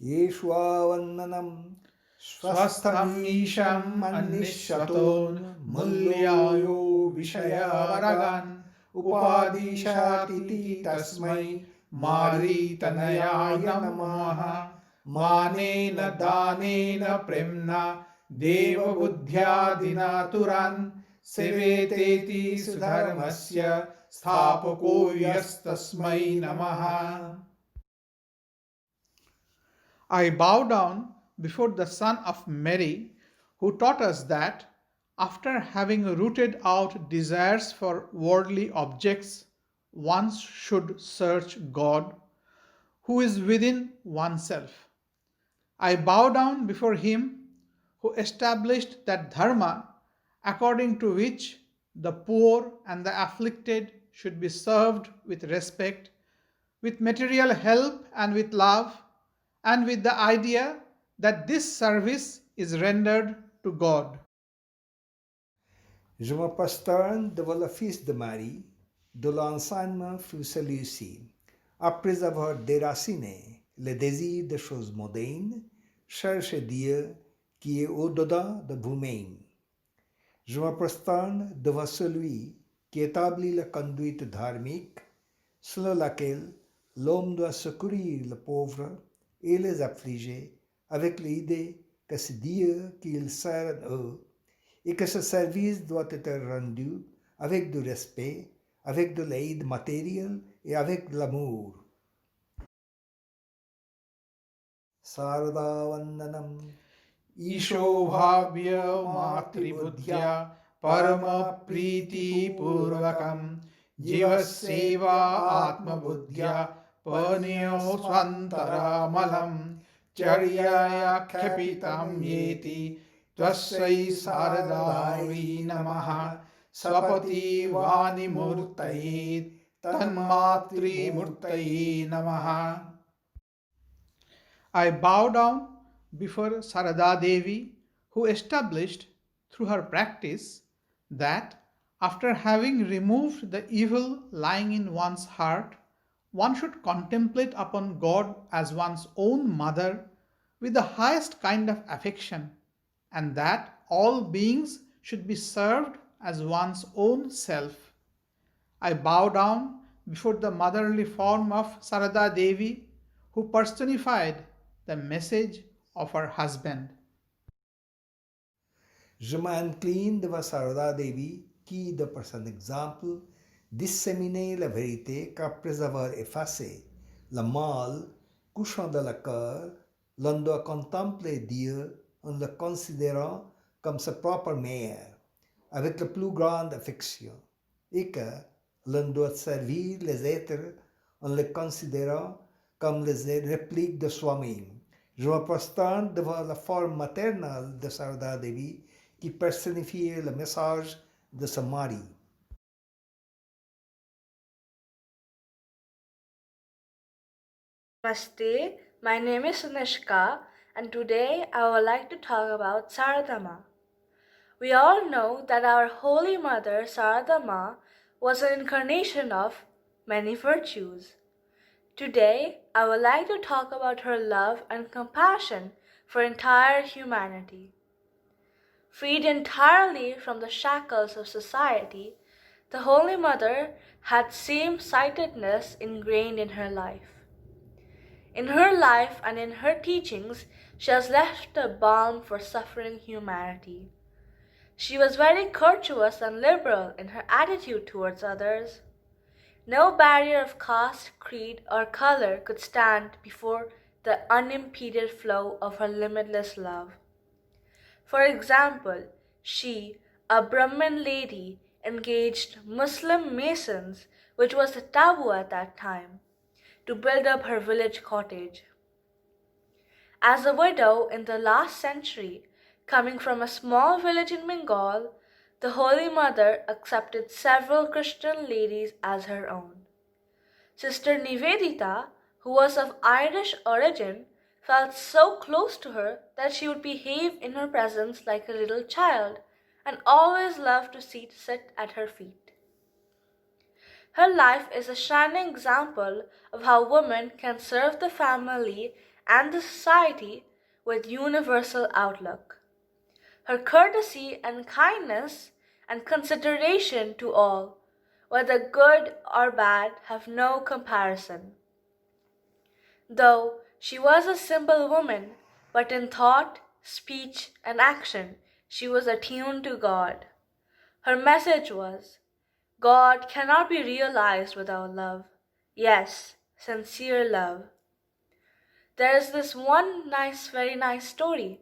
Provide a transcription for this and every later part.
येष्वावन्ननं स्वस्थम् ईशम् अन्निश्वतोन् मूल्यायो विषयारगान् उपादिशातीति तस्मै मारीतनयाय नमः। मानेन दानेन प्रेम्णा देवबुद्ध्यादिनातुरान् सेवेतेति सुधर्मस्य स्थापको यस्तस्मै नमः। I bow down before the Son of Mary, who taught us that, after having rooted out desires for worldly objects, one should search God, who is within oneself. I bow down before Him who established that dharma according to which the poor and the afflicted should be served with respect, with material help and with love, and with the idea that this service is rendered to God. Je me prosterne devant le Fils de Marie, de l'enseignement fut celui-ci. Après avoir déraciné le désir des choses mondaines, cherchez Dieu qui est au-dedans de vous-même. Je me prosterne devant celui qui établit la conduite dharmique, selon laquelle l'homme doit secourir le pauvre et les affligés avec l'idée que c'est Dieu qu'il sert eux et que ce service doit être rendu avec du respect, avec de l'aide matérielle et avec de l'amour. Sarada Vandanam ईशोभाव्य मातृबुद्ध्या परमप्रीतिपूर्वकं जीवसेवा आत्मबुद्ध्या पनियो स्वान्तरामलं चर्याख्यपितं येति त्वस्यै शारदायै नमः। स्वपति वाणिमूर्तये तन्मातृमूर्तये नमः। I bow down before Sarada Devi, who established through her practice that after having removed the evil lying in one's heart, one should contemplate upon God as one's own mother with the highest kind of affection, and that all beings should be served as one's own self. I bow down before the motherly form of Sarada Devi, who personified the message of her husband. Je m'incline devant Sarada Devi qui, de par son exemple, disséminait la vérité qu'après avoir effacé le mal couchant dans le cœur, l'on doit contempler Dieu en le considérant comme sa propre mère, avec la plus grande affection, et que l'on doit servir les êtres en les considérant comme les répliques de soi-même. Je me prosterne devant la forme maternelle de Sarada Devi qui personnifiait le message de son mari. Namaste, my name is Sunishka, and today I would like to talk about Saradama. We all know that our Holy Mother Saradama was an incarnation of many virtues. Today, I would like to talk about her love and compassion for entire humanity. Freed entirely from the shackles of society, the Holy Mother had same-sightedness ingrained in her life. In her life and in her teachings, she has left a balm for suffering humanity. She was very courteous and liberal in her attitude towards others. No barrier of caste, creed, or color could stand before the unimpeded flow of her limitless love. For example, she, a Brahmin lady, engaged Muslim masons, which was a taboo at that time, to build up her village cottage. As a widow in the last century, coming from a small village in Bengal, the Holy Mother accepted several Christian ladies as her own. Sister Nivedita, who was of Irish origin, felt so close to her that she would behave in her presence like a little child and always loved to sit at her feet. Her life is a shining example of how women can serve the family and the society with universal outlook. Her courtesy and kindness and consideration to all, whether good or bad, have no comparison. Though she was a simple woman, but in thought, speech, and action she was attuned to God. Her message was, God cannot be realized without love. Yes, sincere love. There is this one very nice story.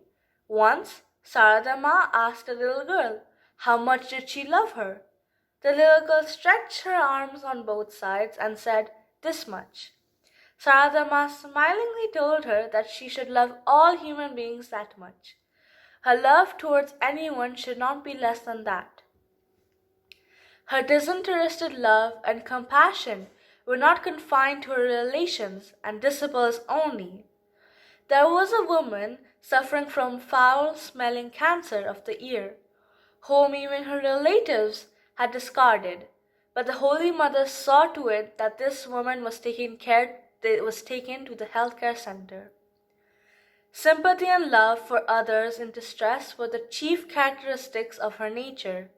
Once, Sarada Ma asked a little girl, how much did she love her? The little girl stretched her arms on both sides and said, this much. Sarada Ma smilingly told her that she should love all human beings that much. Her love towards anyone should not be less than that. Her disinterested love and compassion were not confined to her relations and disciples only. There was a woman suffering from foul-smelling cancer of the ear, whom even her relatives had discarded, but the Holy Mother saw to it that this woman was taken to the healthcare center. Sympathy and love for others in distress were the chief characteristics of her nature.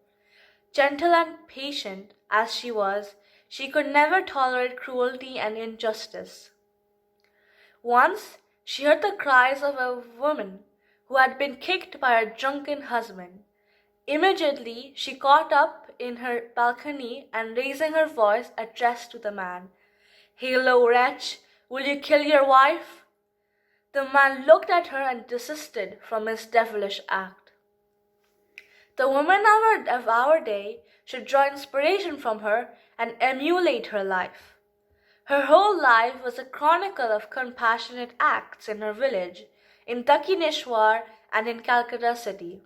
Gentle and patient as she was, she could never tolerate cruelty and injustice. Once she heard the cries of a woman who had been kicked by her drunken husband. Immediately she caught up in her balcony and raising her voice addressed to the man, "Hey, low wretch, will you kill your wife?" The man looked at her and desisted from his devilish act. The women of our day should draw inspiration from her and emulate her life. Her whole life was a chronicle of compassionate acts in her village, in Dakshineshwar and in Calcutta city.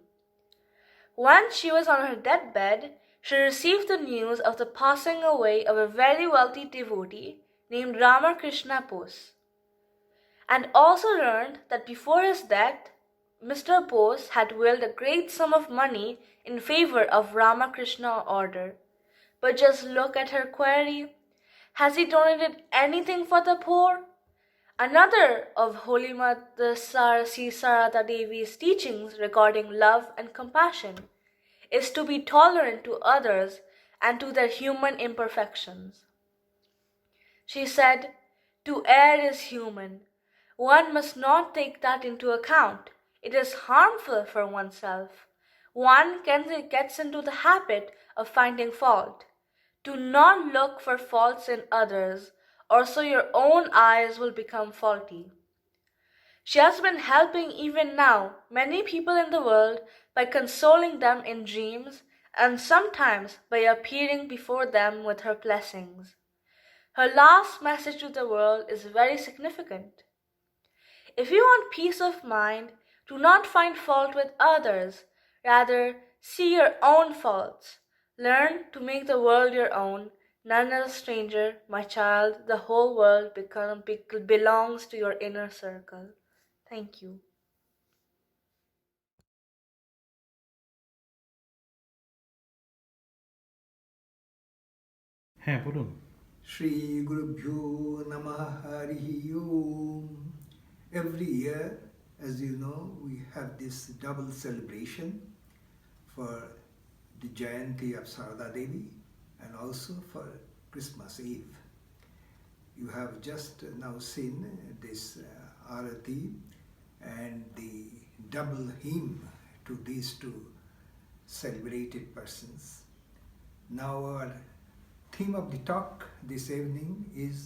When she was on her deathbed, she received the news of the passing away of a very wealthy devotee named Ramakrishna Bose, and also learned that before his death, Mr. Bose had willed a great sum of money in favor of Ramakrishna order. But just look at her query. Has he donated anything for the poor? Another of Holy Mother Sarada Devi's teachings regarding love and compassion is to be tolerant to others and to their human imperfections. She said, to err is human. One must not take that into account. It is harmful for oneself. One gets into the habit of finding fault. Do not look for faults in others, or so your own eyes will become faulty. She has been helping even now many people in the world by consoling them in dreams and sometimes by appearing before them with her blessings. Her last message to the world is very significant. If you want peace of mind, do not find fault with others. Rather, see your own faults. Learn to make the world your own. None is a stranger, my child. The whole world belongs to your inner circle. Thank you. হ্যাঁ বলুন। Shri Guru Bhyo Namah Harihi Om. Every year, as you know, we have this double celebration for the Jayanti of Sarada Devi and also for Christmas Eve. You have just now seen this Arati and the double hymn to these two celebrated persons. Now our theme of the talk this evening is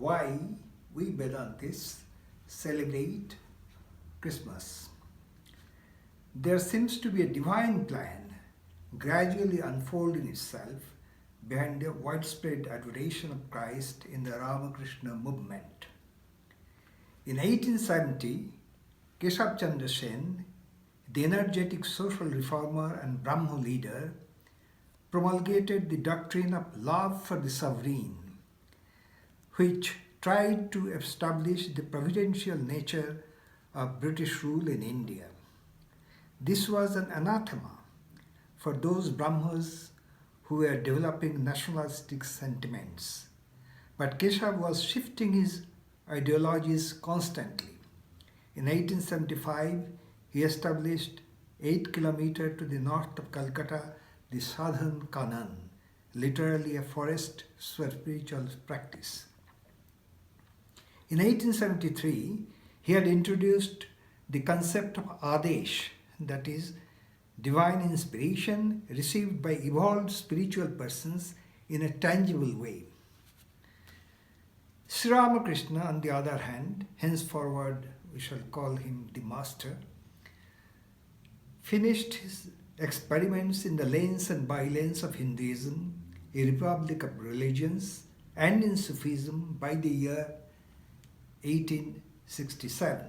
why we Vedantis celebrate Christmas. There seems to be a divine plan gradually unfolding itself behind the widespread adoration of Christ in the Ramakrishna movement. In 1870, Keshav Chandra Sen, the energetic social reformer and Brahmo leader, promulgated the doctrine of love for the sovereign, which tried to establish the providential nature of British rule in India. This was an anathema for those Brahmas who were developing nationalistic sentiments. But Keshav was shifting his ideologies constantly. In 1875, he established 8 kilometers to the north of Calcutta the Southern Kanan, literally a forest for spiritual practice. In 1873, he had introduced the concept of Adesh, that is, divine inspiration received by evolved spiritual persons in a tangible way. Sri Ramakrishna, on the other hand, henceforward we shall call him the master, finished his experiments in the lanes and bylanes of Hinduism, a republic of religions, and in Sufism by the year 1867.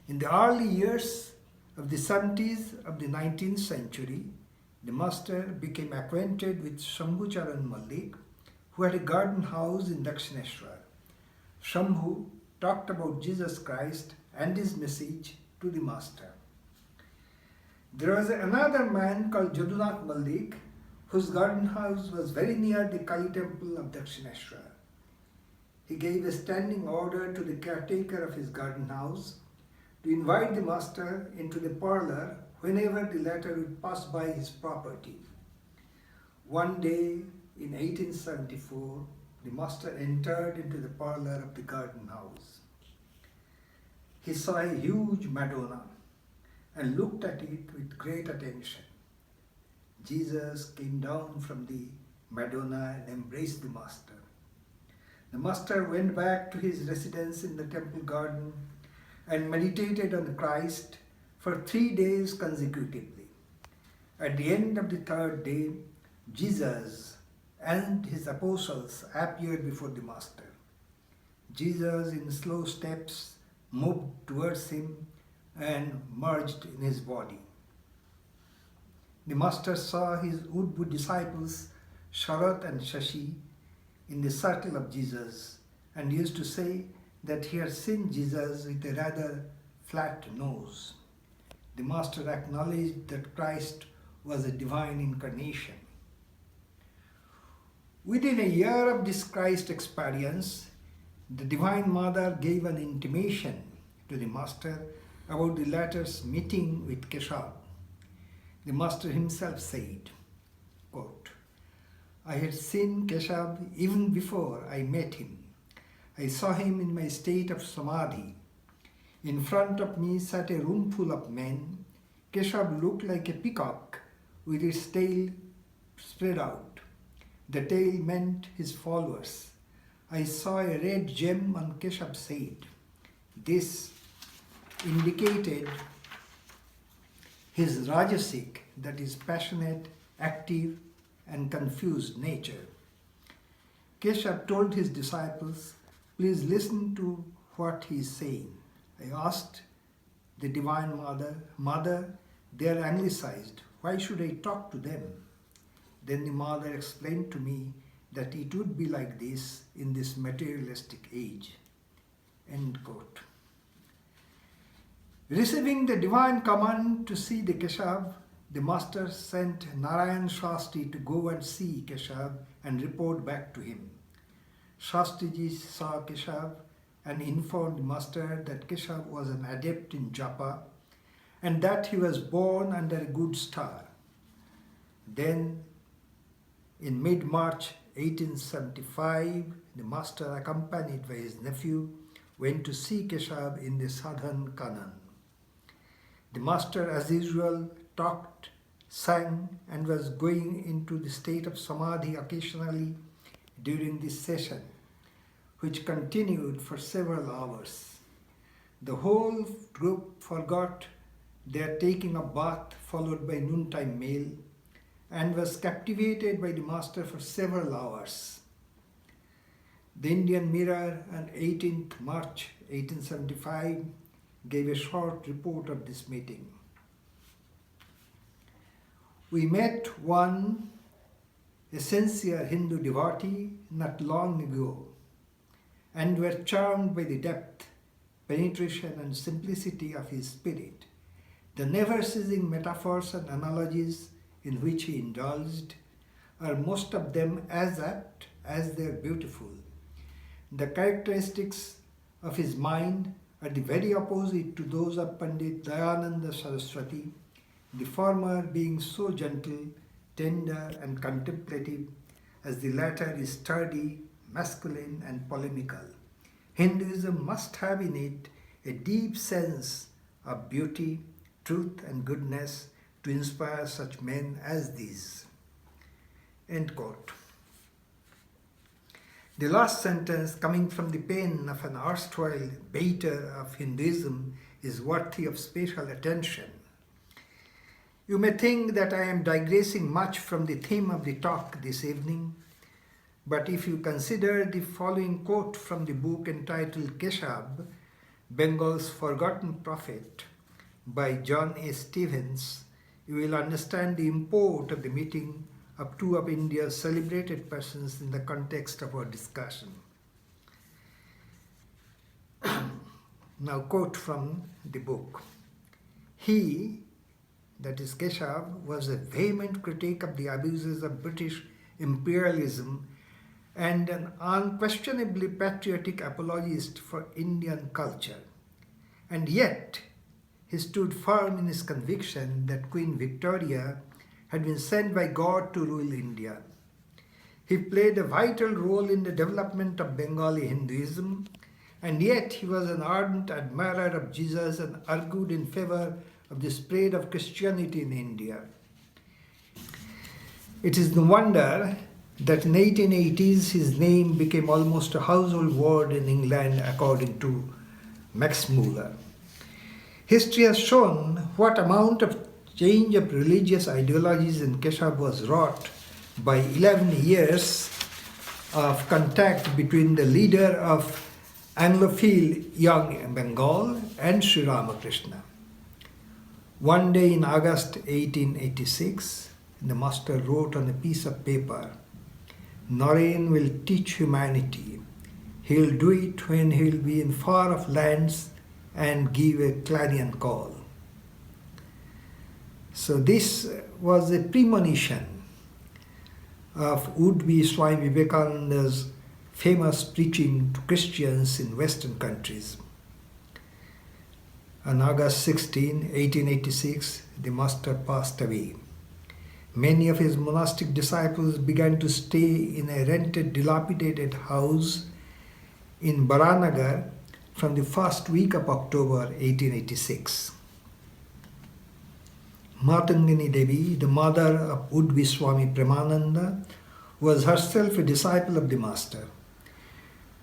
In the early years of the 70s of the 19th century, the master became acquainted with Shambhu Charan Malik, who had a garden house in Dakshineshwar. Shambhu talked about Jesus Christ and his message to the master. There was another man called Jadunath Malik, whose garden house was very near the Kali temple of Dakshineshwar. He gave a standing order to the caretaker of his garden house to invite the master into the parlor whenever the latter would pass by his property. One day in 1874, the master entered into the parlor of the garden house. He saw a huge Madonna and looked at it with great attention. Jesus came down from the Madonna and embraced the master. The master went back to his residence in the temple garden and meditated on Christ for 3 days consecutively. At the end of the third day, Jesus and his apostles appeared before the master. Jesus, in slow steps, moved towards him and merged in his body. The master saw his Udbhu disciples, Sharat and Shashi, in the circle of Jesus and used to say that he had seen Jesus with a rather flat nose. The master acknowledged that Christ was a divine incarnation. Within a year of this Christ experience, the Divine Mother gave an intimation to the master about the latter's meeting with Keshav. The master himself said, quote, "I had seen Keshav even before I met him. I saw him in my state of samadhi. In front of me sat a room full of men. Keshav looked like a peacock with its tail spread out. The tail meant his followers. I saw a red gem on Keshav's head. This indicated his rajasic, that is passionate, active, and confused nature. Keshav told his disciples, 'Please listen to what he is saying.' I asked the Divine Mother, they are anglicized. Why should I talk to them?" Then the mother explained to me that it would be like this in this materialistic age. End quote. Receiving the divine command to see the Keshav, the master sent Narayan Shastri to go and see Keshav and report back to him. Shastriji saw Keshav and informed the master that Keshav was an adept in japa and that he was born under a good star. Then, in mid-March 1875, the master, accompanied by his nephew, went to see Keshav in the southern Kanan. The master, as usual, talked, sang, and was going into the state of samadhi occasionally during this session, which continued for several hours. The whole group forgot their taking a bath followed by noontime meal and was captivated by the master for several hours. The Indian Mirror on 18th March 1875 gave a short report of this meeting. "We met one, a sincere Hindu devotee, not long ago, and were charmed by the depth, penetration, and simplicity of his spirit. The never-ceasing metaphors and analogies in which he indulged are most of them as apt as they are beautiful. The characteristics of his mind are the very opposite to those of Pandit Dayananda Saraswati, the former being so gentle, tender, and contemplative, as the latter is sturdy, masculine, and polemical. Hinduism must have in it a deep sense of beauty, truth, and goodness to inspire such men as these. End quote. The last sentence, coming from the pen of an erstwhile baiter of Hinduism, is worthy of special attention. You may think that I am digressing much from the theme of the talk this evening, but if you consider the following quote from the book entitled Keshav, Bengal's Forgotten Prophet, by John A. Stevens, you will understand the import of the meeting of two of India's celebrated persons in the context of our discussion. Now, quote from the book. He, that is Keshav, was a vehement critic of the abuses of British imperialism and an unquestionably patriotic apologist for Indian culture. And yet, he stood firm in his conviction that Queen Victoria had been sent by God to rule India. He played a vital role in the development of Bengali Hinduism, and yet he was an ardent admirer of Jesus and argued in favor of the spread of Christianity in India. It is no wonder that in 1880s his name became almost a household word in England, according to Max Muller. History has shown what amount of change of religious ideologies in Keshav was wrought by 11 years of contact between the leader of Anglophile Young Bengal and Sri Ramakrishna. One day in August 1886, the master wrote on a piece of paper, "Naren will teach humanity. He'll do it when he'll be in far-off lands and give a clarion call." So this was a premonition of would-be Swami Vivekananda's famous preaching to Christians in Western countries. On August 16, 1886, the master passed away. Many of his monastic disciples began to stay in a rented, dilapidated house in Baranagar from the first week of October 1886. Matangini Devi, the mother of would-be Swami Premananda, was herself a disciple of the master.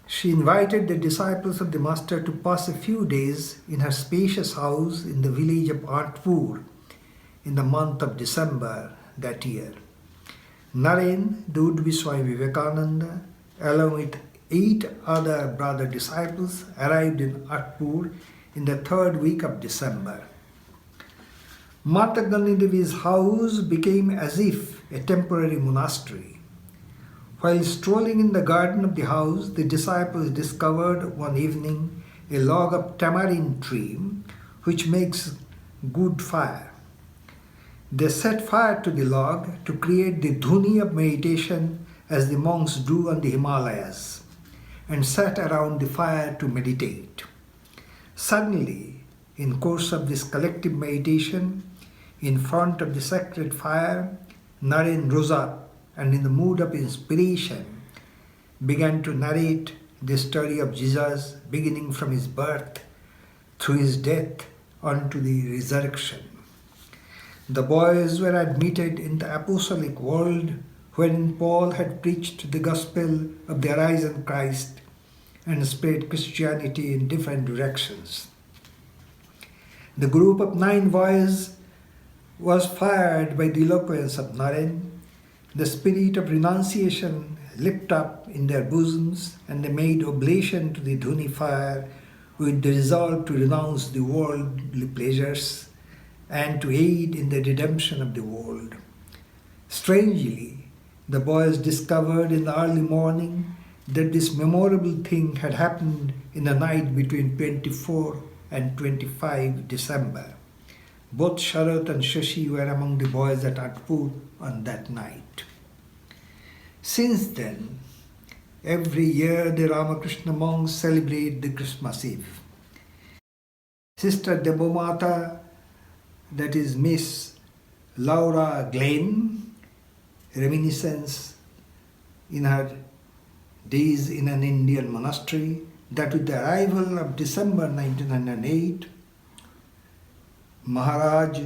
She invited the disciples of the master to pass a few days in her spacious house in the village of Artpur in the month of December that year. Naren, the would-be Swami Vivekananda, along with 8 other brother disciples, arrived in Artpur in the 3rd week of December. Mata Gani Devi's house became as if a temporary monastery. While strolling in the garden of the house, the disciples discovered one evening a log of tamarind tree which makes good fire. They set fire to the log to create the dhuni of meditation as the monks do on the Himalayas, and sat around the fire to meditate. Suddenly, in course of this collective meditation, in front of the sacred fire, Naren rose up and in the mood of inspiration began to narrate the story of Jesus, beginning from his birth, through his death, on to the resurrection. The boys were admitted in the apostolic world wherein Paul had preached the gospel of the arisen Christ and spread Christianity in different directions. The group of 9 boys was fired by the eloquence of Naren. The spirit of renunciation leapt up in their bosoms, and they made oblation to the dhuni fire with the resolve to renounce the worldly pleasures and to aid in the redemption of the world. Strangely, the boys discovered in the early morning that this memorable thing had happened in the night between 24 and 25 December. Both Sharat and Shashi were among the boys at Atpur on that night. Since then, every year the Ramakrishna monks celebrate the Christmas Eve. Sister Debomata, that is Miss Laura Glenn, reminiscence in her days in an Indian monastery, that with the arrival of December 1908, Maharaj,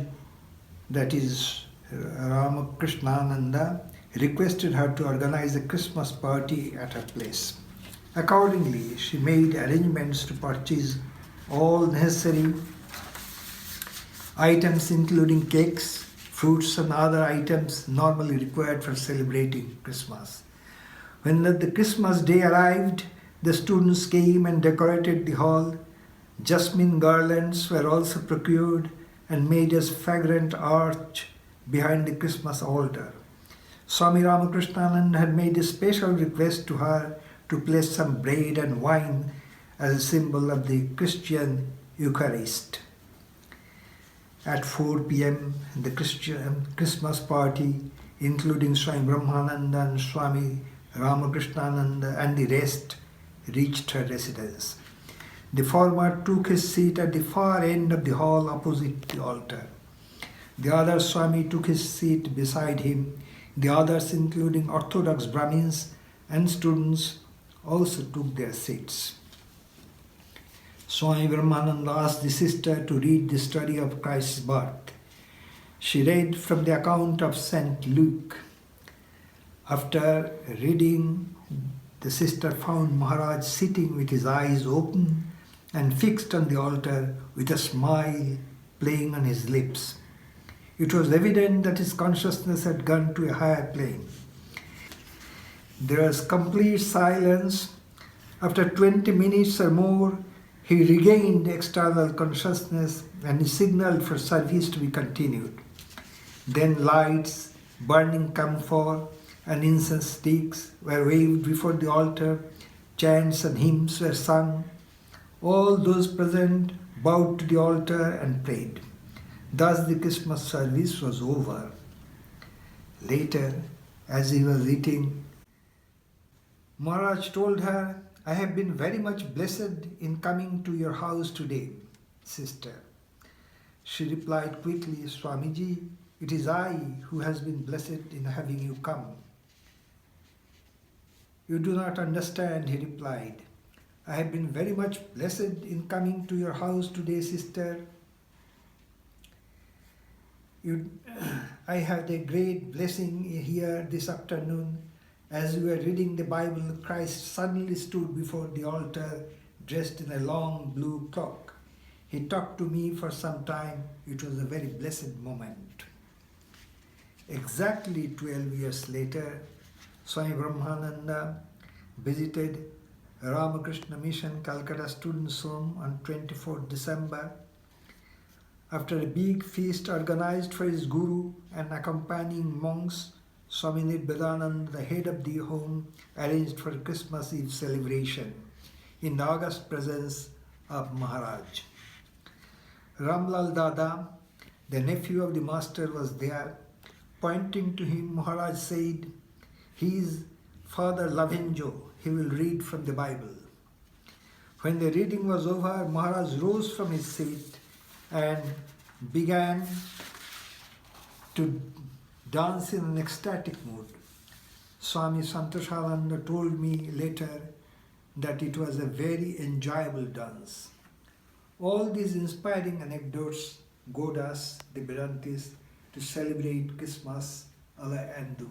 that is Ramakrishnananda, requested her to organize a Christmas party at her place. Accordingly, she made arrangements to purchase all necessary items including cakes, fruits and other items normally required for celebrating Christmas. When the Christmas day arrived, the students came and decorated the hall. Jasmine garlands were also procured and made as fragrant arch behind the Christmas altar. Swami Ramakrishnanand had made a special request to her to place some bread and wine as a symbol of the Christian Eucharist. At 4 p.m., the Christmas party, including Swami Brahmananda and Swami Ramakrishnananda and the rest, reached her residence. The former took his seat at the far end of the hall opposite the altar. The other Swami took his seat beside him. The others, including Orthodox Brahmins and students, also took their seats. Swami Brahmananda asked the sister to read the story of Christ's birth. She read from the account of St. Luke. After reading, the sister found Maharaj sitting with his eyes open and fixed on the altar with a smile playing on his lips. It was evident that his consciousness had gone to a higher plane. There was complete silence. After 20 minutes or more, he regained external consciousness and he signaled for service to be continued. Then lights, burning camphor, and incense sticks were waved before the altar, chants and hymns were sung. All those present bowed to the altar and prayed. Thus the Christmas service was over. Later, as he was eating, Maharaj told her, "I have been very much blessed in coming to your house today, sister." She replied quickly, "Swamiji, it is I who has been blessed in having you come." "You do not understand," he replied. "I have been very much blessed in coming to your house today, sister. I had a great blessing here this afternoon. As we were reading the Bible, Christ suddenly stood before the altar dressed in a long blue cloak. He talked to me for some time. It was a very blessed moment." Exactly 12 years later, Swami Brahmananda visited Ramakrishna Mission Calcutta Students' Home on 24th December. After a big feast organized for his guru and accompanying monks, Swami Nirbadanand, the head of the home, arranged for a Christmas Eve celebration in the august presence of Maharaj. Ramlal Dada, the nephew of the master, was there. Pointing to him, Maharaj said, "He is Father Lavenjo. He will read from the Bible." When the reading was over, Maharaj rose from his seat and began to dance in an ecstatic mood. Swami Santoshananda told me later that it was a very enjoyable dance. All these inspiring anecdotes goad us, the Vedantis, to celebrate Christmas a la Hindu.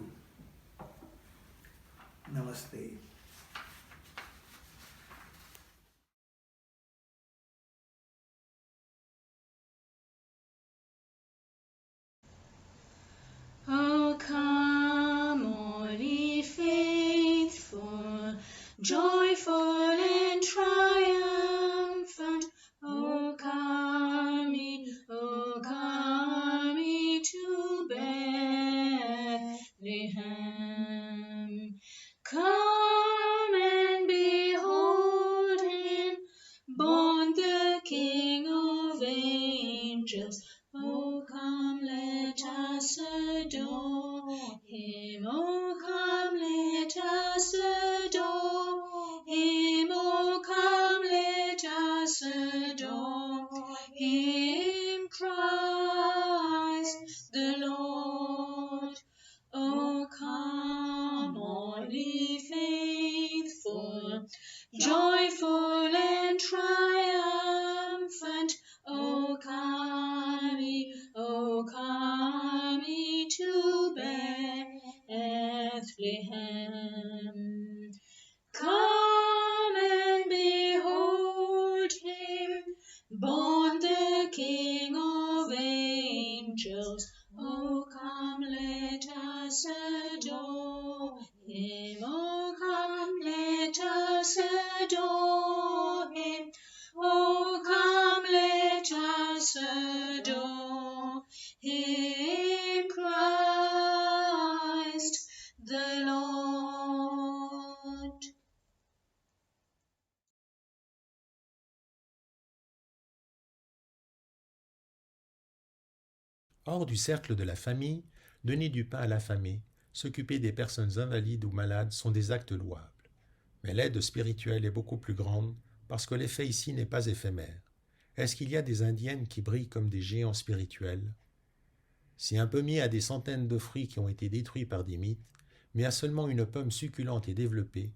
Namaste. O come, all ye faithful, joyful and triumphant. O come ye to Bethlehem. Come and behold him, born the King of angels. O come, let us adore him. O come, let us adore him. O come, let us adore him. joyful and triumphant. O come ye to Bethlehem. Come and behold him, born the King of angels. O come, let us adore him. O come, let us adore him. O come, let us adore him, Christ the Lord. Hors du cercle de la famille, donner du pain à l'affamé, s'occuper des personnes invalides ou malades sont des actes louables. Mais l'aide spirituelle est beaucoup plus grande parce que l'effet ici n'est pas éphémère. Est-ce qu'il y a des indiennes qui brillent comme des géants spirituels? Si un pommier a des centaines de fruits qui ont été détruits par des mythes, mais a seulement une pomme succulente et développée,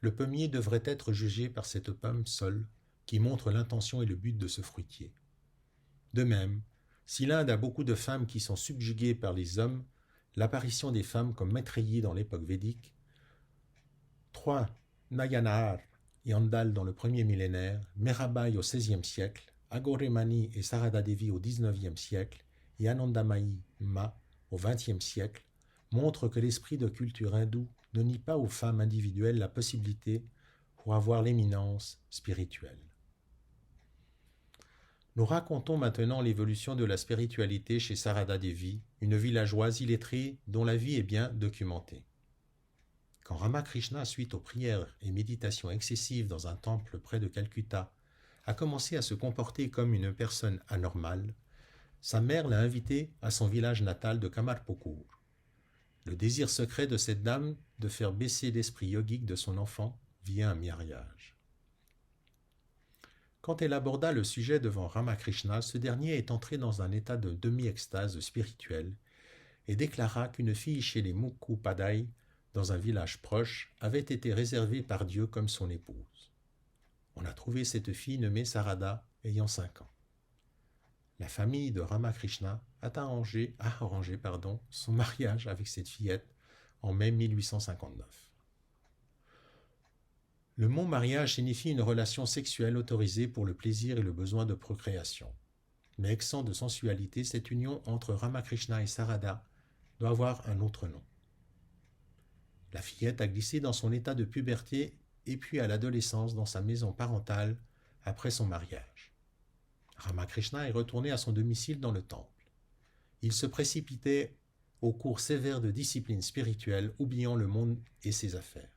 le pommier devrait être jugé par cette pomme seule qui montre l'intention et le but de ce fruitier. De même, si l'Inde a beaucoup de femmes qui sont subjuguées par les hommes, l'apparition des femmes comme maîtriers dans l'époque védique, 3 Nayanar et Andal dans le premier millénaire, Mirabai au XVIe siècle, Agoremani et Sarada Devi au XIXe siècle et Anandamayi Ma au XXe siècle, montrent que l'esprit de culture hindoue ne nie pas aux femmes individuelles la possibilité pour avoir l'éminence spirituelle. Nous racontons maintenant l'évolution de la spiritualité chez Sarada Devi, une villageoise illettrée dont la vie est bien documentée. Quand Ramakrishna, suite aux prières et méditations excessives dans un temple près de Calcutta, a commencé à se comporter comme une personne anormale, sa mère l'a invité à son village natal de Kamarpukur. Le désir secret de cette dame de faire baisser l'esprit yogique de son enfant via un mariage. Quand elle aborda le sujet devant Ramakrishna, ce dernier est entré dans un état de demi-extase spirituelle et déclara qu'une fille chez les Mukhopadhyay, dans un village proche, avait été réservée par Dieu comme son épouse. On a trouvé cette fille nommée Sarada, ayant 5 ans. La famille de Ramakrishna a arrangé son mariage avec cette fillette en mai 1859. Le mot mariage signifie une relation sexuelle autorisée pour le plaisir et le besoin de procréation. Mais exempt de sensualité, cette union entre Ramakrishna et Sarada doit avoir un autre nom. La fillette a glissé dans son état de puberté et puis à l'adolescence dans sa maison parentale après son mariage. Ramakrishna est retourné à son domicile dans le temple. Il se précipitait au cours sévère de discipline spirituelle, oubliant le monde et ses affaires.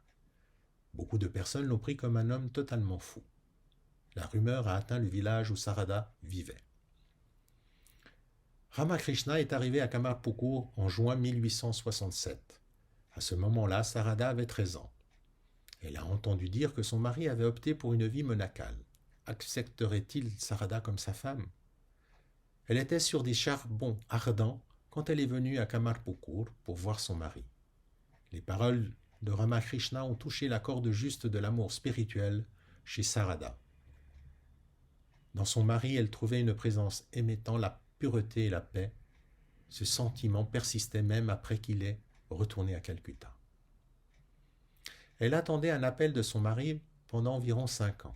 Beaucoup de personnes l'ont pris comme un homme totalement fou. La rumeur a atteint le village où Sarada vivait. Ramakrishna est arrivé à Kamarpukur en juin 1867. À ce moment-là, Sarada avait 13 ans. Elle a entendu dire que son mari avait opté pour une vie monacale. Accepterait-il Sarada comme sa femme? Elle était sur des charbons ardents quand elle est venue à Kamarpukur pour voir son mari. Les paroles de Ramakrishna ont touché la corde juste de l'amour spirituel chez Sarada. Dans son mari, elle trouvait une présence émettant la pureté et la paix. Ce sentiment persistait même après qu'il ait retourné à Calcutta. Elle attendait un appel de son mari pendant environ 5 ans.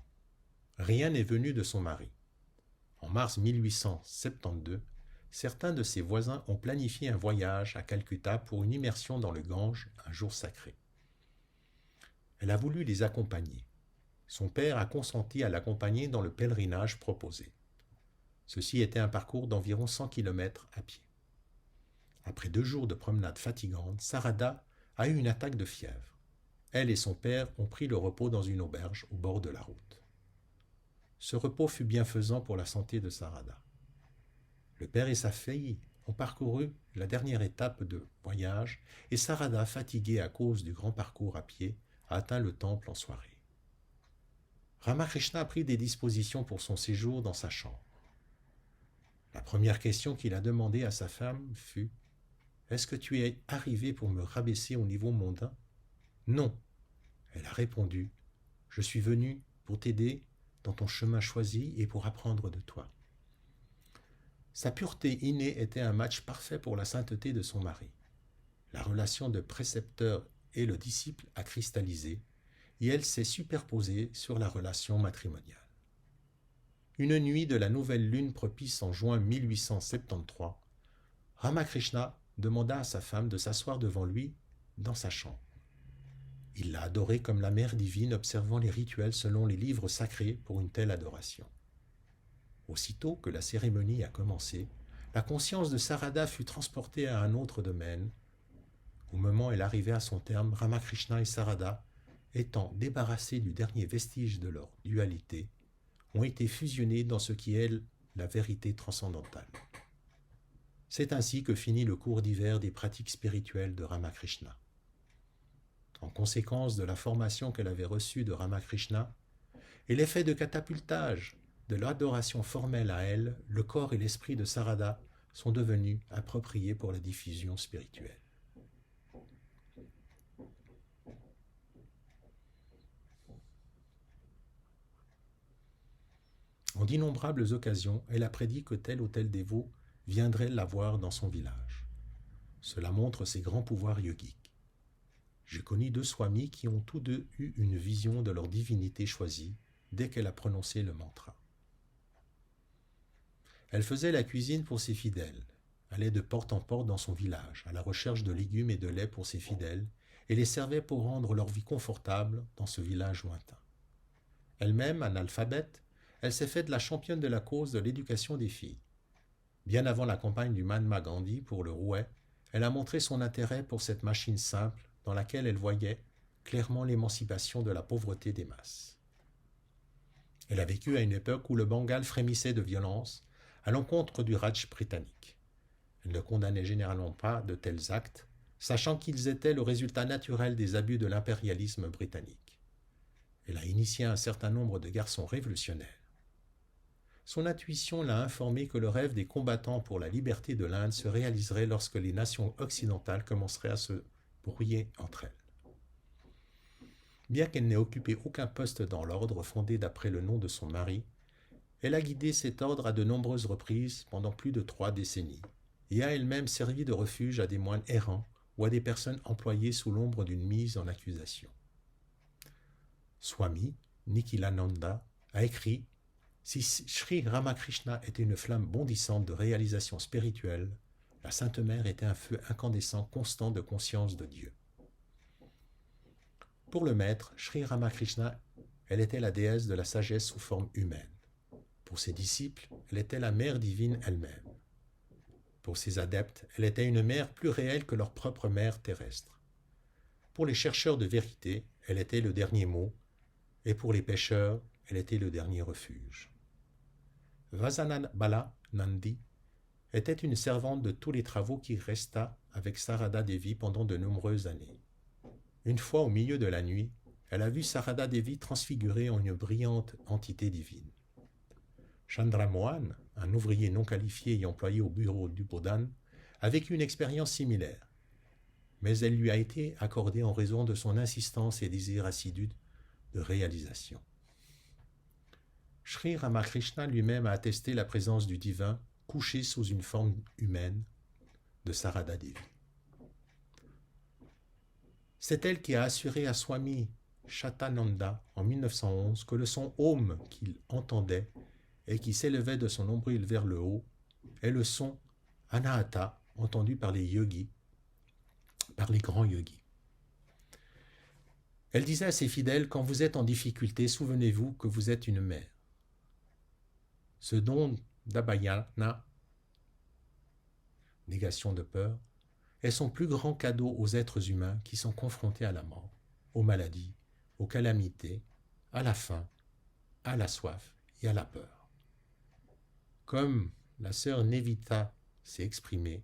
Rien n'est venu de son mari. En mars 1872, certains de ses voisins ont planifié un voyage à Calcutta pour une immersion dans le Gange, un jour sacré. Elle a voulu les accompagner. Son père a consenti à l'accompagner dans le pèlerinage proposé. Ceci était un parcours d'environ 100 km à pied. Après 2 jours de promenade fatigante, Sarada a eu une attaque de fièvre. Elle et son père ont pris le repos dans une auberge au bord de la route. Ce repos fut bienfaisant pour la santé de Sarada. Le père et sa fille ont parcouru la dernière étape de voyage et Sarada, fatiguée à cause du grand parcours à pied, a atteint le temple en soirée. Ramakrishna a pris des dispositions pour son séjour dans sa chambre. La première question qu'il a demandée à sa femme fut « Est-ce que tu es arrivé pour me rabaisser au niveau mondain ?» « Non. » Elle a répondu « Je suis venu pour t'aider dans ton chemin choisi et pour apprendre de toi. Sa pureté innée était un match parfait pour la sainteté de son mari. La relation de précepteur et le disciple a cristallisé et elle s'est superposée sur la relation matrimoniale. Une nuit de la nouvelle lune propice en juin 1873, Ramakrishna demanda à sa femme de s'asseoir devant lui dans sa chambre. Il l'a adorée comme la mère divine, observant les rituels selon les livres sacrés pour une telle adoration. Aussitôt que la cérémonie a commencé, la conscience de Sarada fut transportée à un autre domaine. Au moment où elle arrivait à son terme, Ramakrishna et Sarada, étant débarrassés du dernier vestige de leur dualité, ont été fusionnés dans ce qui est la vérité transcendantale. C'est ainsi que finit le cours d'hiver des pratiques spirituelles de Ramakrishna. En conséquence de la formation qu'elle avait reçue de Ramakrishna et l'effet de catapultage de l'adoration formelle à elle, le corps et l'esprit de Sarada sont devenus appropriés pour la diffusion spirituelle. En d'innombrables occasions, elle a prédit que tel ou tel dévot viendrait la voir dans son village. Cela montre ses grands pouvoirs yogiques. J'ai connu 2 swamis qui ont tous deux eu une vision de leur divinité choisie dès qu'elle a prononcé le mantra. Elle faisait la cuisine pour ses fidèles, allait de porte en porte dans son village, à la recherche de légumes et de lait pour ses fidèles, et les servait pour rendre leur vie confortable dans ce village lointain. Elle-même, analphabète, elle s'est faite la championne de la cause de l'éducation des filles. Bien avant la campagne du Mahatma Gandhi pour le rouet, elle a montré son intérêt pour cette machine simple dans laquelle elle voyait clairement l'émancipation de la pauvreté des masses. Elle a vécu à une époque où le Bengale frémissait de violence à l'encontre du Raj britannique. Elle ne condamnait généralement pas de tels actes, sachant qu'ils étaient le résultat naturel des abus de l'impérialisme britannique. Elle a initié un certain nombre de garçons révolutionnaires. Son intuition l'a informé que le rêve des combattants pour la liberté de l'Inde se réaliserait lorsque les nations occidentales commenceraient à se brouiller entre elles. Bien qu'elle n'ait occupé aucun poste dans l'ordre fondé d'après le nom de son mari, elle a guidé cet ordre à de nombreuses reprises pendant plus de 3 décennies et a elle-même servi de refuge à des moines errants ou à des personnes employées sous l'ombre d'une mise en accusation. Swami Nikhilananda a écrit « Si Sri Ramakrishna était une flamme bondissante de réalisation spirituelle, la Sainte Mère était un feu incandescent constant de conscience de Dieu. » Pour le maître, Sri Ramakrishna, elle était la déesse de la sagesse sous forme humaine. Pour ses disciples, elle était la mère divine elle-même. Pour ses adeptes, elle était une mère plus réelle que leur propre mère terrestre. Pour les chercheurs de vérité, elle était le dernier mot, et pour les pécheurs, elle était le dernier refuge. Vasanabala Nandi était une servante de tous les travaux qui resta avec Sarada Devi pendant de nombreuses années. Une fois au milieu de la nuit, elle a vu Sarada Devi transfigurée en une brillante entité divine. Chandra Mohan, un ouvrier non qualifié et employé au bureau du Bodhan, a vécu une expérience similaire, mais elle lui a été accordée en raison de son insistance et désir assidu de réalisation. Sri Ramakrishna lui-même a attesté la présence du divin couché sous une forme humaine de Sarada Devi. C'est elle qui a assuré à Swami Chatananda en 1911 que le son Om qu'il entendait et qui s'élevait de son nombril vers le haut est le son Anahata entendu par les yogis, par les grands yogis. Elle disait à ses fidèles, quand vous êtes en difficulté, souvenez-vous que vous êtes une mère. Ce don d'Abhayana, négation de peur, est son plus grand cadeau aux êtres humains qui sont confrontés à la mort, aux maladies, aux calamités, à la faim, à la soif et à la peur. Comme la sœur Nevita s'est exprimée,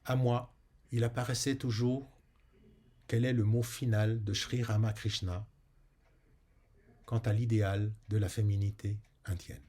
à moi, il apparaissait toujours quel est le mot final de Sri Ramakrishna quant à l'idéal de la féminité indienne.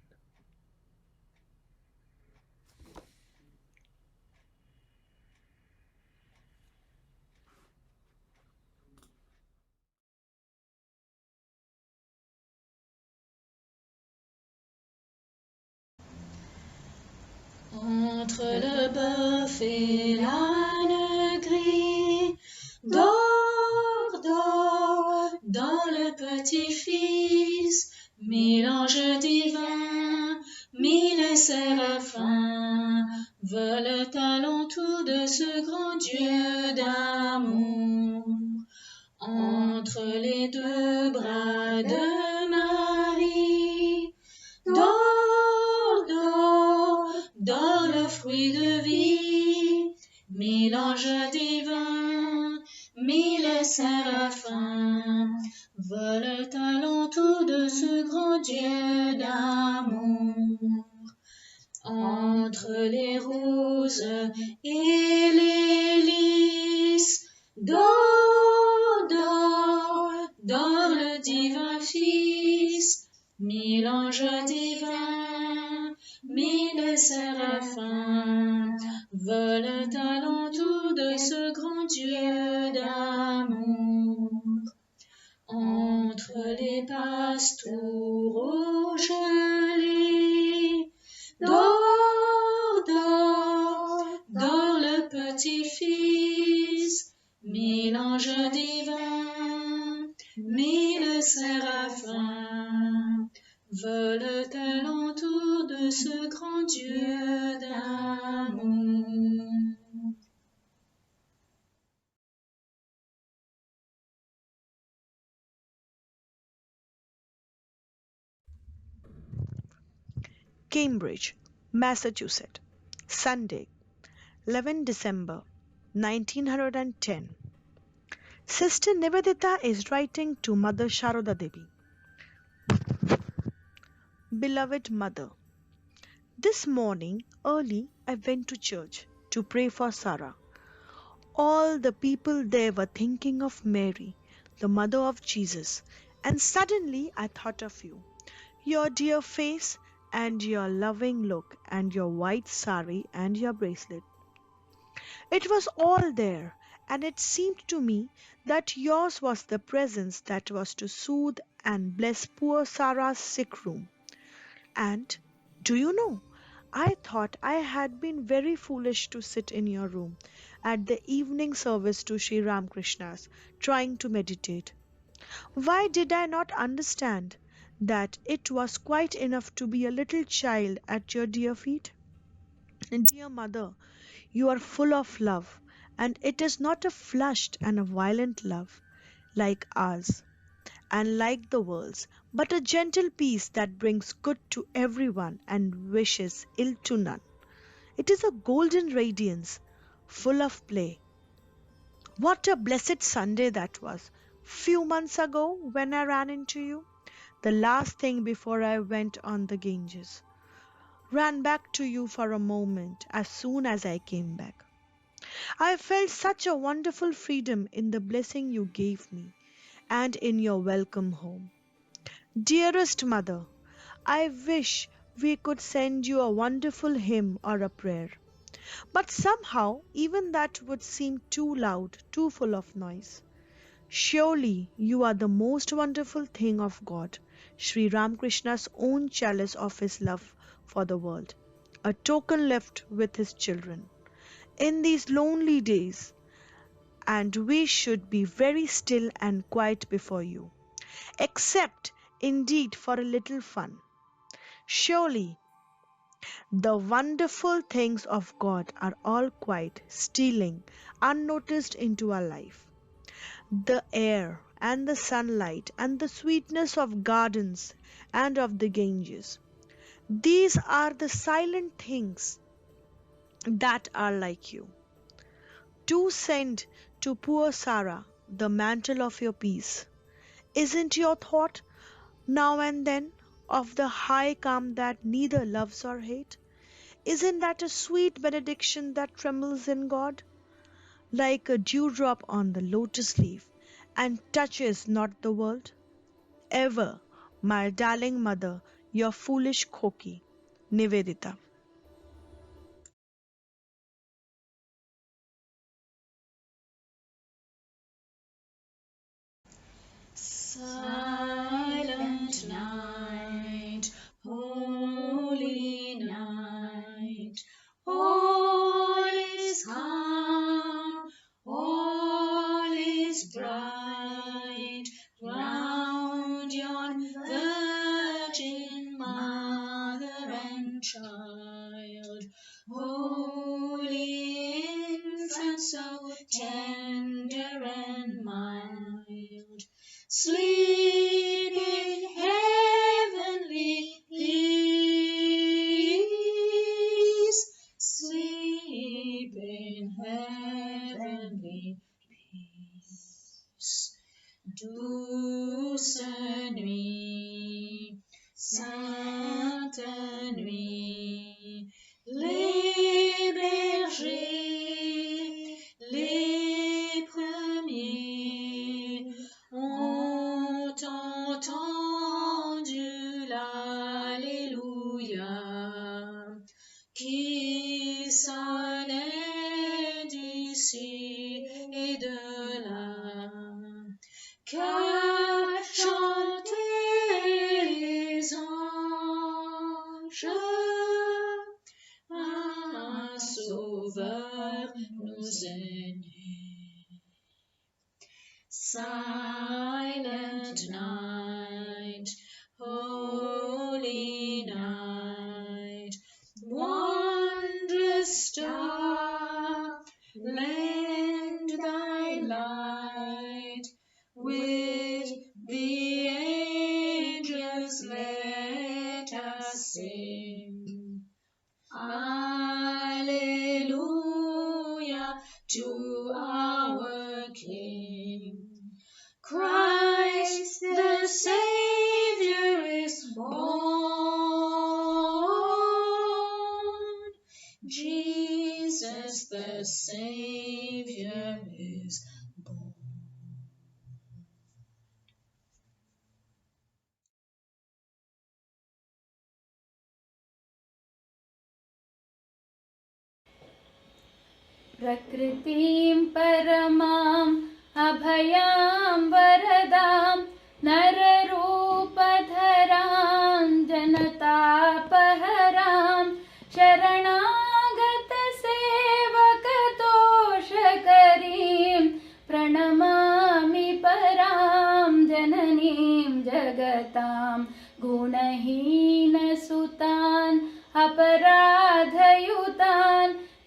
Entre le bœuf et l'âne gris, dors, dors, dans le petit-fils, mille anges divins, mille séraphins, veulent alentour de ce grand Dieu d'amour. Entre les deux bras de Marie, dors, dors, dors le fruit de vie, mille anges divins, mille séraphins, volent alentour de ce grand Dieu d'amour. Entre les roses et les lys, dors, dors, dors le divin Fils, mille anges divins, mille séraphins, volent alentour de ce grand Dieu d'amour. Entre les pastoureaux gelés, dors, dors, dors le petit-fils, mille anges divins, mille séraphins, volent alentour de ce grand Dieu d'amour. Cambridge, Massachusetts, Sunday, 11 December 1910. Sister Nivedita is writing to Mother Sarada Devi. Beloved Mother, this morning early I went to church to pray for Sarah. All the people there were thinking of Mary, the mother of Jesus, and suddenly I thought of you. Your dear face and your loving look and your white sari and your bracelet. It was all there, and it seemed to me that yours was the presence that was to soothe and bless poor Sarah's sick room. And, do you know, I thought I had been very foolish to sit in your room at the evening service to Sri Ramakrishna's, trying to meditate. Why did I not understand that it was quite enough to be a little child at your dear feet? Dear mother, you are full of love, and it is not a flushed and a violent love like ours and like the world's, but a gentle peace that brings good to everyone and wishes ill to none. It is a golden radiance, full of play. What a blessed Sunday that was! Few months ago, when I ran into you, the last thing before I went on the Ganges. Ran back to you for a moment as soon as I came back. I felt such a wonderful freedom in the blessing you gave me and in your welcome home. Dearest Mother, I wish we could send you a wonderful hymn or a prayer. But somehow even that would seem too loud, too full of noise. Surely you are the most wonderful thing of God, Sri Ramakrishna's own chalice of his love for the world, a token left with his children. In these lonely days, and we should be very still and quiet before you, except indeed for a little fun. Surely the wonderful things of God are all quite stealing unnoticed into our life. The air and the sunlight and the sweetness of gardens and of the Ganges. These are the silent things that are like you. Do send to poor Sarah the mantle of your peace. Isn't your thought now and then of the high calm that neither loves or hates? Isn't that a sweet benediction that trembles in God, like a dewdrop on the lotus leaf, and touches not the world? Ever, my darling mother, your foolish Koki, Nivedita. Silent night, holy night, oh sleep in heavenly peace, sleep in heavenly peace. Douce nuit, sainte nuit, les bergers, les premiers ont entendu l'Alléluia qui sonnait d'ici et de là. Car chantaient les anges, un sauveur nous est né. Silent night, holy night, wondrous star, lend thy light. With the angels let us sing. Alleluia to our King. Christ the Savior is born. Jesus the Savior is born. प्रकृतिं परमाम् अभयां वरदां नररूपधरां जनतापहरां शरणागतसेवकतोषकरीं प्रणमामि परां जननीं जगतां गुणहीनसुतान् अपराधयुतान्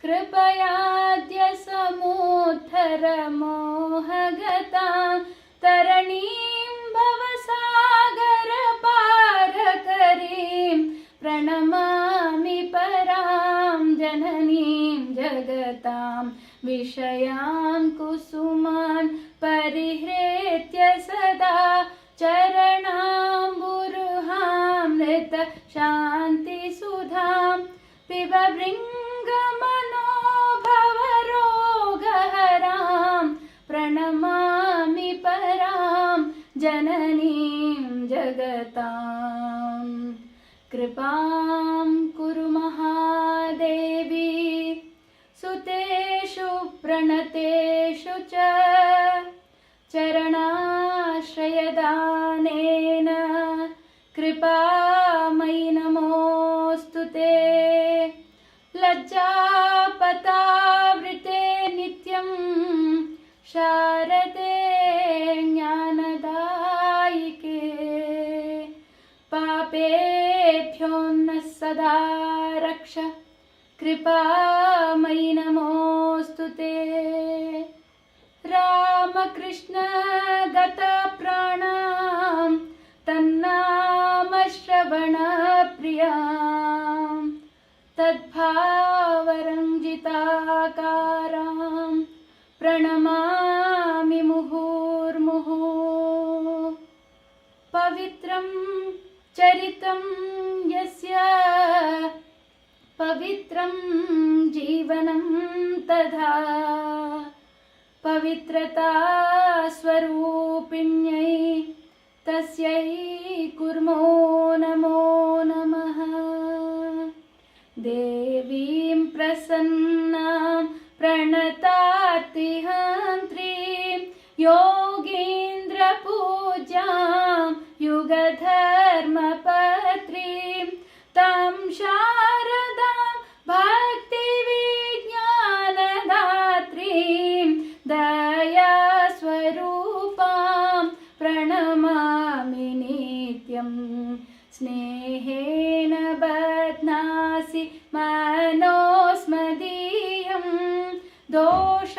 कृपयाद्य समुद्धर मोहगतां तरणीं भवसागरपारकरीं प्रणमामि परां जननीं जगतां विषयान् कुसुमान् परिहृत्य सदा चरणाम्बुरुहामृत शान्तिसुधां पिब भृङ्गमनोभवरोगहरां प्रणमामि परां जननीं जगतां कृपां कुरु महादेवी सुतेषु प्रणतेषु च चरणाश्रयदानेन कृपामयि नमोऽस्तु ते लज्जापतावृते नित्यं शारदे ज्ञानदायिके पापेभ्यो नः सदा रक्ष कृपामयि नमोऽस्तु ते रामकृष्ण गतप्राणां तन्नामश्रवणप्रियां तद्भावरञ्जिताकारां प्रणमामि मुहुर्मुहुः पवित्रं चरितं यस्य पवित्रं जीवनं तथा पवित्रता स्वरूपिण्यै तस्यै कुर्मो नमो नमः देवीं प्रसन्नां प्रणतार्तिहन्त्रीं योगीन्द्रपूज्यां युगधर्मपत्रीं तं शारदां भक्तिविज्ञानदात्रीं दयास्वरूपां प्रणमामि नित्यं स्नेहेन बध्नासि मनोस्मदीयं दोषानशेषान्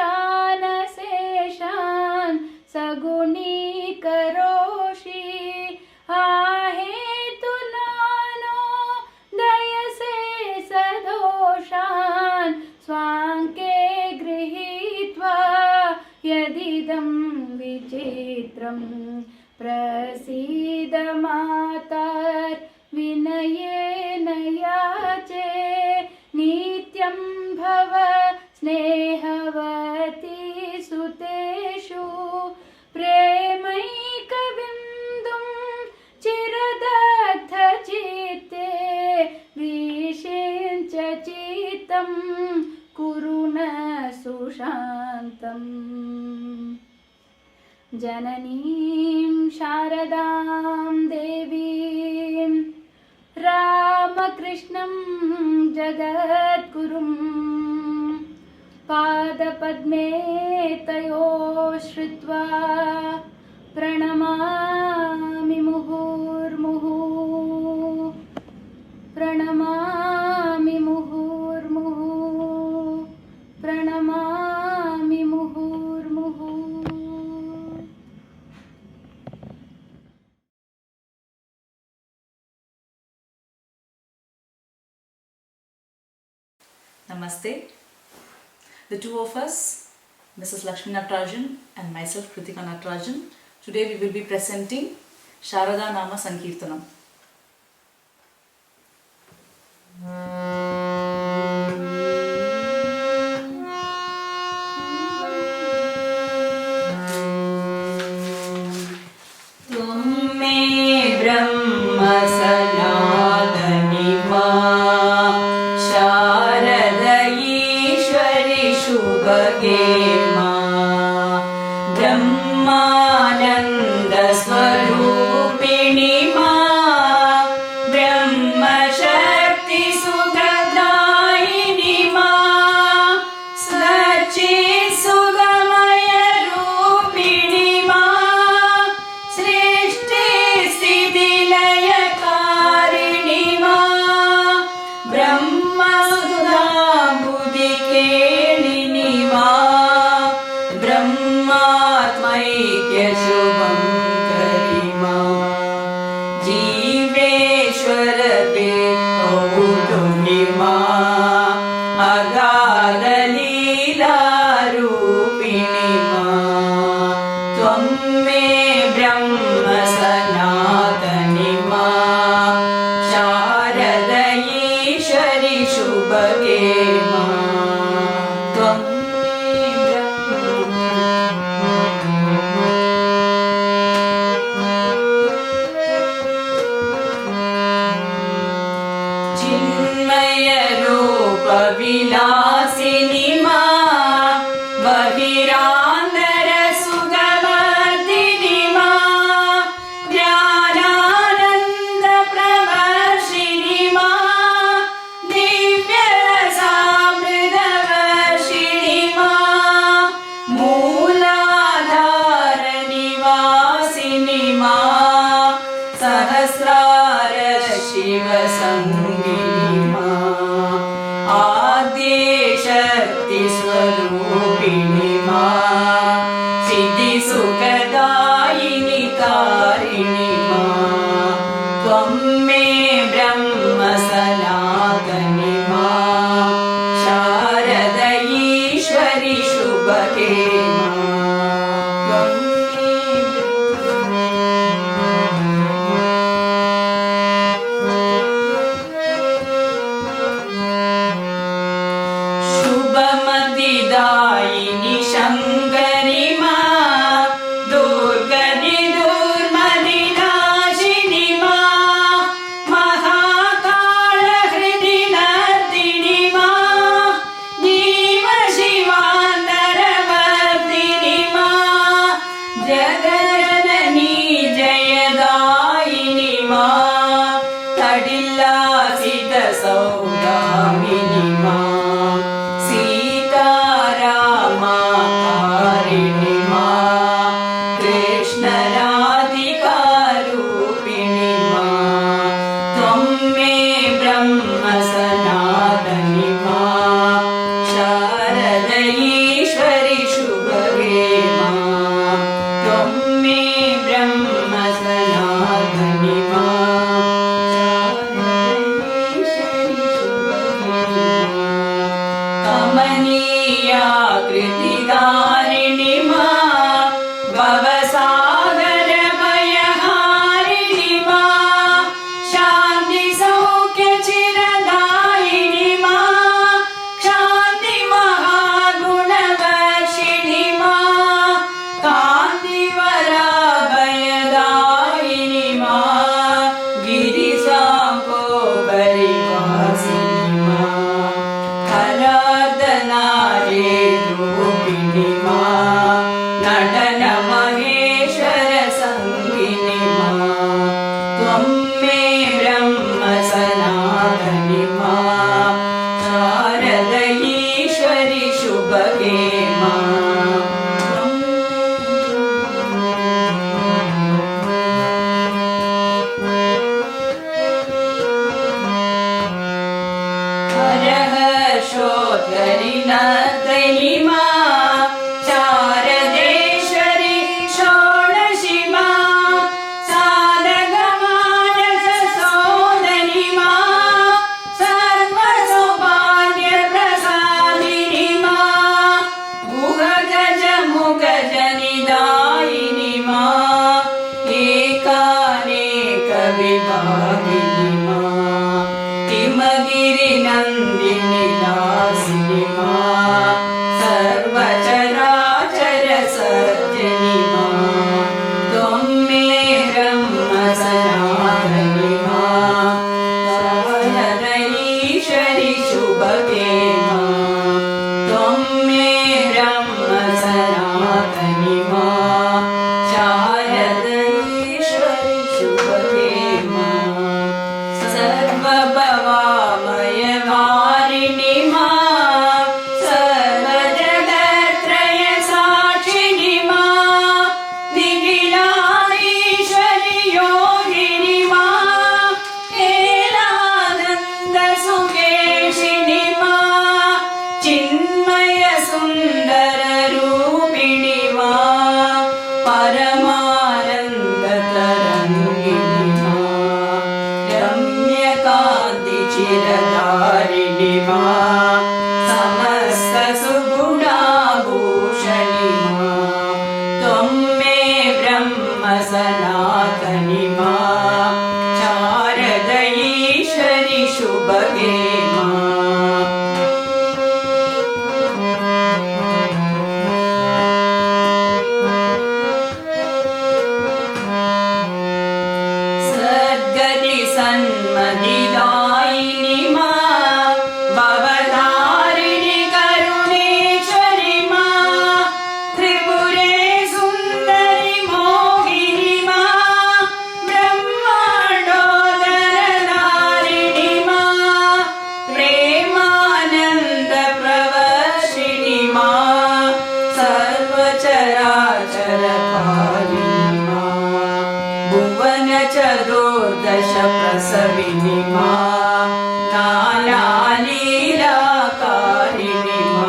सगुणीकरो इदं विचित्रं प्रसीद मातर्विनयेन याचे नित्यं भव स्नेहवती सुतेषु प्रेमैकबिन्दुं चिरदग्धचित्ते विषिञ्च चित्तं कुरु न सुशान्तम् जननीं शारदां देवीं रामकृष्णं जगद्गुरुं पादपद्मे तयोः श्रुत्वा प्रणमामि मुहुर्मुहुः प्रणमामि मुहुर्मुहुः प्रणमामि मुहुर्मुहुः. Namaste. The two of us, Mrs. Lakshmi Natarajan and myself, Kritika Natarajan, today we will be presenting Sarada Nama Sankirtanam. ब्रह्मानंद स्वरूपिणी मां ब्रह्म शक्ति सुखदायिनी मां सच्चित् सुगमय रूपिणी मां सृष्टि स्थिति लयकारिणी मां ब्रह्म सुधा बुद्धि केलिनी मां ब्रह्मात्मैक्य शुभं करिमा जीवेश्वर कौतुकिमा अगाध लीला रूपिणी मां त्वं मे ब्रह्म सनातनी मां शारदयीश्वरि शुभगे मां त्वं चिन्मय रूप विलासिनी मां बहिरांतर सुगमर्दिनी मां ज्ञान सनातनि मा शारदईश्वरि शुभगे मा सद्गति सन्मदिदायिनि मा भवतारिणि करुणेश्वरि मा त्रिपुरे सुन्दरि मोहिनि मा ब्रह्माण्डोदरधारिणि मा प्रेमानन्द प्रवर्षिणि मा सर्वचराचरकारिणि मा भुवन चतुर्दश प्रसविनि मा नानालीलाकारिणि मा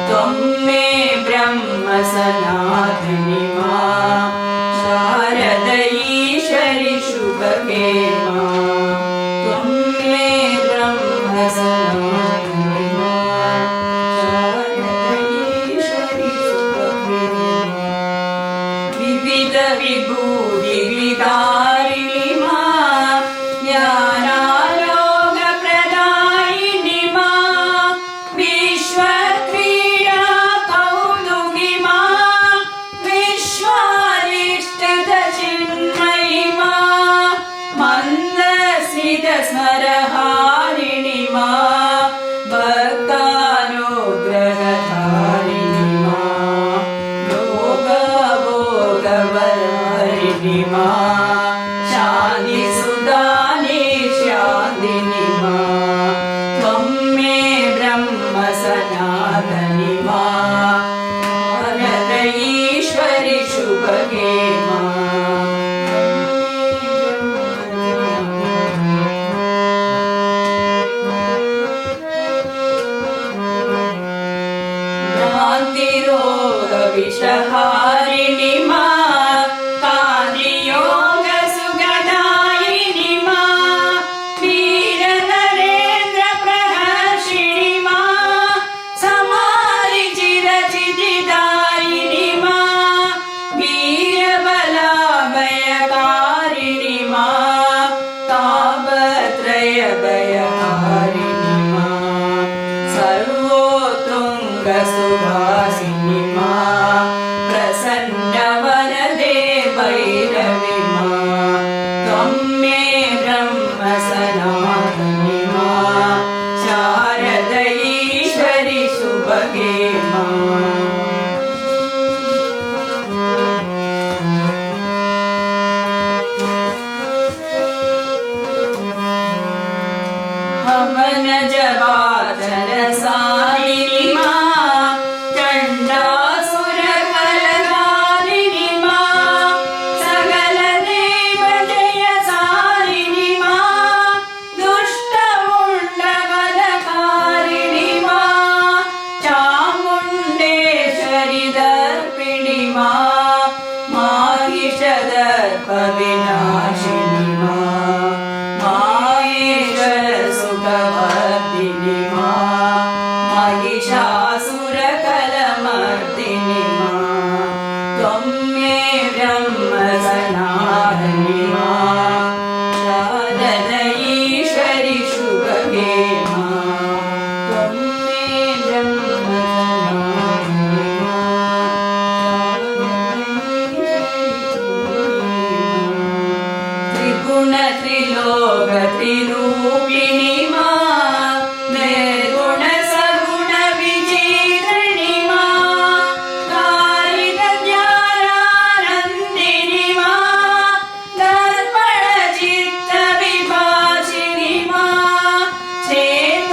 त्वं मे ब्रह्म सनातनि मा शारदईश्वरि शुभगे मा त्वं मे ब्रह्म सनातनि मा शारदईश्वरि शुभगे मा विविध विभूति विदारिणि मा ज्ञानालोकप्रदायिनि मा विश्वक्रीडा कौतुकि मा विश्वारिष्टचिन्मयि मा मन्दस्मितस्मरहारिणि मा भक्तानुग्रहधारिणि मा योगभोगवरवरिणि मा शान्तिसुधानि शान्तिनि मा त्वं मे ब्रह्म सनातनि मा शारदईश्वरि शुभगे मा भ्रान्तिरोगविषहारिणि मा कान्तियोगसुखदायिनि मा वीरनरेन्द्रप्रहर्षिणि मा समाधिचिरचितिदायिनि मा वीरबलाभयकारिणि मा तापत्रयभयहारिणि मा सर्वोत्तुङ्गसुभासिनि मा प्रसन्नवरदे भैरवि मा त्वं मे ब्रह्म सनातनि मा शारदईश्वरि शुभगे मा हवन जवाचरसारिणि मा चण्डासुरकलकारिणि मा सकलदेवजयसारिणि मा दुष्टमुण्डबलकारिणि मा चामुण्डेश्वरि दर्पिणि मा माहिषदर्पविनाशिनि मा माहेश्वर सुखवर्धिनि मा महिषासुरकलमर्दिनि मा त्वं मे ब्रह्म सनातनि मा शारदईश्वरि शुभगे मा त्वं मे ब्रह्म सनातनि मा त्रिगुणत्रिलोकत्रिरूपिणि मा निर्गुणसगुणविचित्रिणि मा कारितज्ञानानन्दिनि मा दर्पणचित्तविभासिनि मा चेतोदर्पणकाशिनि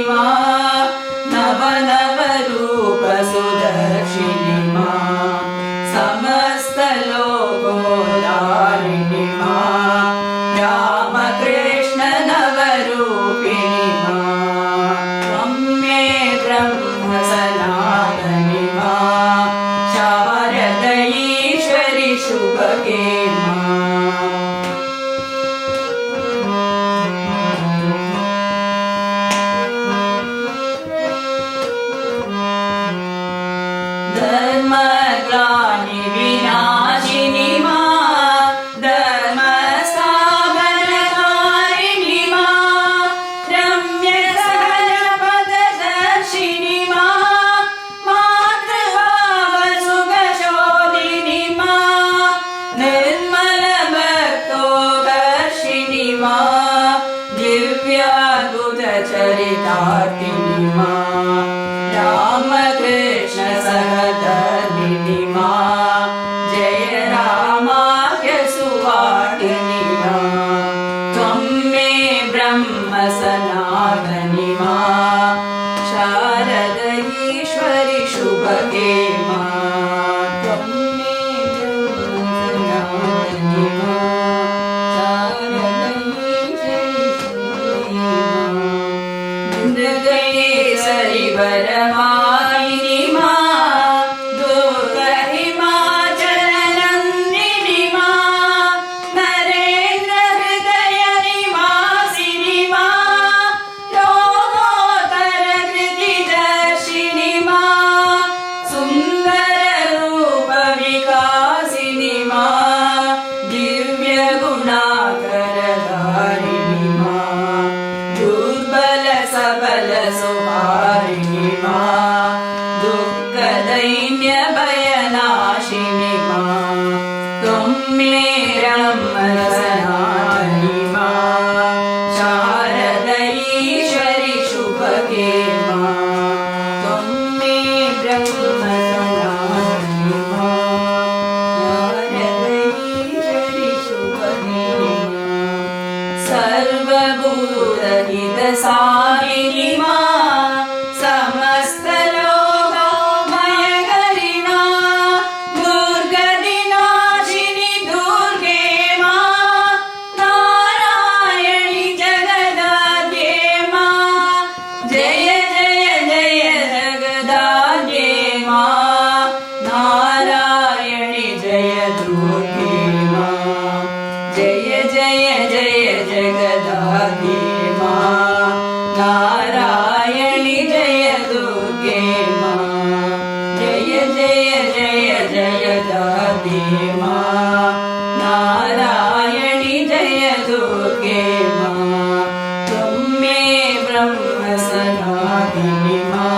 मा नवनवरूपसुदर्शिनि मा समस्तलोकोदारिणि मा रामकृष्ण नवरूपिणि मा त्वं मे ब्रह्म सनातनि मा शारदईश्वरि शुभगे मा धर्म ग्लानि विनाशिनि मा धर्मस्थापनकारिणि मा रम्य सहजपददर्शिनि मा मातृभावसुखशोधिनि मा निर्मलभक्तोदर्शिनि मा दिव्याद्भुतचरितार्थिनि मा रामकृष्ण सहधर्मिणि मा जय रामाख्य सुवाटिनि मा त्वं मे ब्रह्म सनातनि मा शारद ईश्वरि शुभगे मा त्वं मे ब्रह्म सनातनि मा शारद ईश्वरि शुभगे मा सरि वरमालिनि मा दुर्गहिमाचलनन्दिनि मा नरेन्द्र हृदय निवासिनि मा लोकोत्तरकृतिदर्शिनि मा सुन्दर रूप विकासिनि मा दिव्य गुणाकरधारिणि मा दुर्बल सबल सुहारिणि मा दुःखदैन्य भयनाशिनि मा त्वं मे ब्रह्म सनातनि मा शारद ईश्वरि शुभगे मा त्वं मे ब्रह्म सनातनि मा शारद ईश्वरि शुभगे मा सर्वभूतहितसारिणि मा समस्तलोकमयकरि मा दुर्गतिनाशिनि दुर्गे मा नारायणि जगदाद्ये मा जय जय जय जगदाद्ये मा नारायणि जय दुर्गे मा जय जय जय जगदाद्ये मा नारायणि जय दुर्गे मा जय जय जय जगदाद्ये मा नारायणि जय दुर्गे मा त्वं मे ब्रह्म सनातनि मा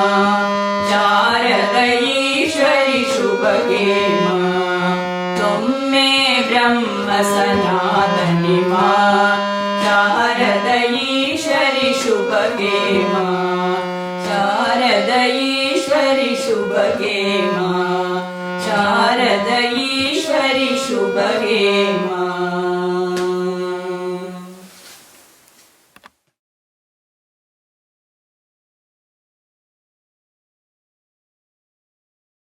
शारद ईश्वरि शुभगे मा त्वं मे ब्रह्म सनातनि मा शारद ईश्वरि शुभगे मा शारद ईश्वरि शुभगे मा शारद ईश्वरि शुभगे मा